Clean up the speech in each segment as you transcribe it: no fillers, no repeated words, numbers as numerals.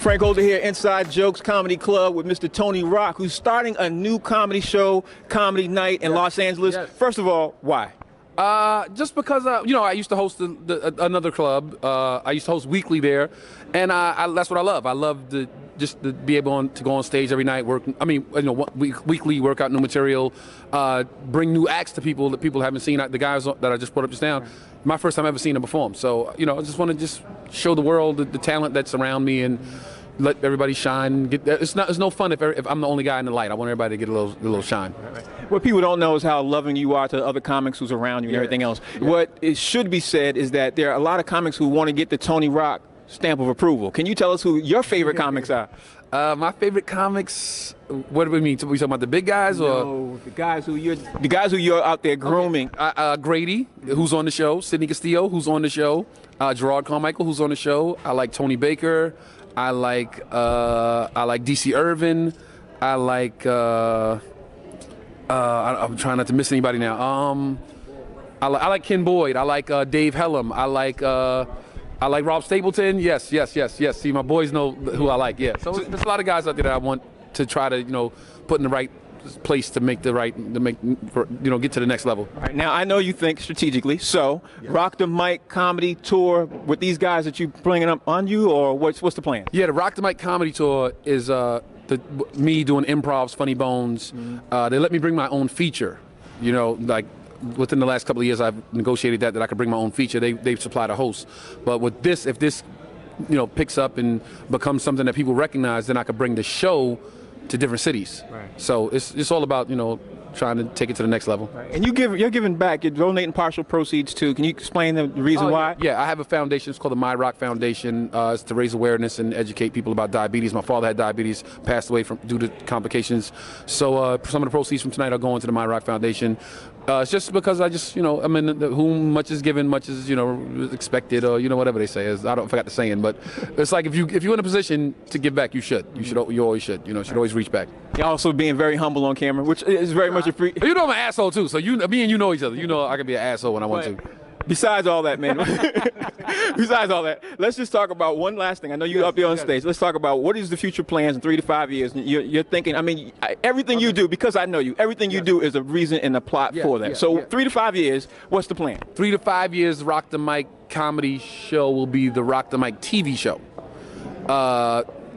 Frank Holder here, Inside Jokes Comedy Club with Mr. Tony Roc, who's starting a new comedy show, Comedy Night in Los Angeles. Yes. First of all, why? Just because, you know, I used to host another club. I used to host weekly there, and that's what I love. I love just to be able to go on stage every night, weekly, work out new material, bring new acts to people that people haven't seen. The guys that I just brought up just now, my first time ever seeing them perform. So, you know, I just want to just show the world the talent that's around me and let everybody shine. It's no fun if I'm the only guy in the light. I want everybody to get a little shine. What people don't know is how loving you are to other comics who's around you and everything else. Yeah. What it should be said is that there are a lot of comics who want to get the Tony Roc stamp of approval. Can you tell us who your favorite comics are? My favorite comics. What do we mean? We talking about the big guys, or no, the guys who you're out there grooming? Okay. Grady, who's on the show. Sidney Castillo, who's on the show. Gerard Carmichael, who's on the show. I like Tony Baker. I like DC Irvin. I like. I'm trying not to miss anybody now. I like Ken Boyd. I like Dave Hellam. I like Rob Stapleton. Yes. See, my boys know who I like. Yeah. So there's a lot of guys out there that I want to try to, put in the right place to get to the next level. All right, now I know you think strategically. So, Roc the Mic comedy tour with these guys that you bringing up on you, or what's the plan? Yeah, the Roc the Mic comedy tour is me doing improvs, funny bones. They let me bring my own feature. Like within the last couple of years, I've negotiated that I could bring my own feature. They've supplied a host, but with this, if this picks up and becomes something that people recognize, then I could bring the show to different cities. Right. So it's all about trying to take it to the next level. Right. And you're giving back. You're donating partial proceeds too. Can you explain the reason why? Yeah, I have a foundation. It's called the My Roc Foundation. It's to raise awareness and educate people about diabetes. My father had diabetes, passed away due to complications. So some of the proceeds from tonight are going to the My Roc Foundation. It's just because I just, whom much is given, much is, expected, or, whatever they say. I forgot the saying, but it's like if you're in a position to give back, you should. You always should. Should always reach back. You're also being very humble on camera, which is very much a free. I'm an asshole too. So me and you know each other. I can be an asshole when I want to. Besides all that, man. Besides all that, let's just talk about one last thing. I know you're up there on stage. Let's talk about what is the future plans in 3 to 5 years. You're thinking. I mean, everything you do, because I know you. Everything you do is a reason and a plot for that. So 3 to 5 years, what's the plan? 3 to 5 years, Roc the Mic comedy show will be the Roc the Mic TV show.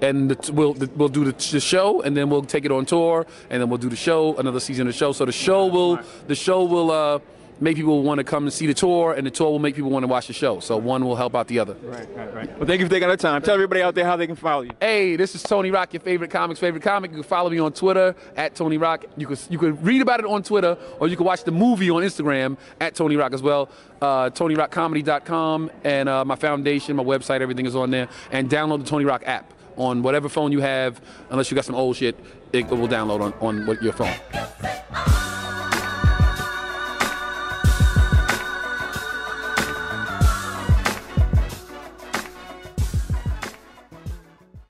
And we'll do the show, and then we'll take it on tour, and then we'll do the show, another season of the show. So the show will make people want to come and see the tour, and the tour will make people want to watch the show. So one will help out the other. Right. Well, thank you for taking the time. Tell everybody out there how they can follow you. Hey, this is Tony Roc, your favorite comic's favorite comic. You can follow me on Twitter at Tony Roc. You could read about it on Twitter, or you can watch the movie on Instagram at Tony Roc as well. TonyRocComedy.com, and my foundation, my website, everything is on there. And download the Tony Roc app on whatever phone you have. Unless you got some old shit, it will download on your phone.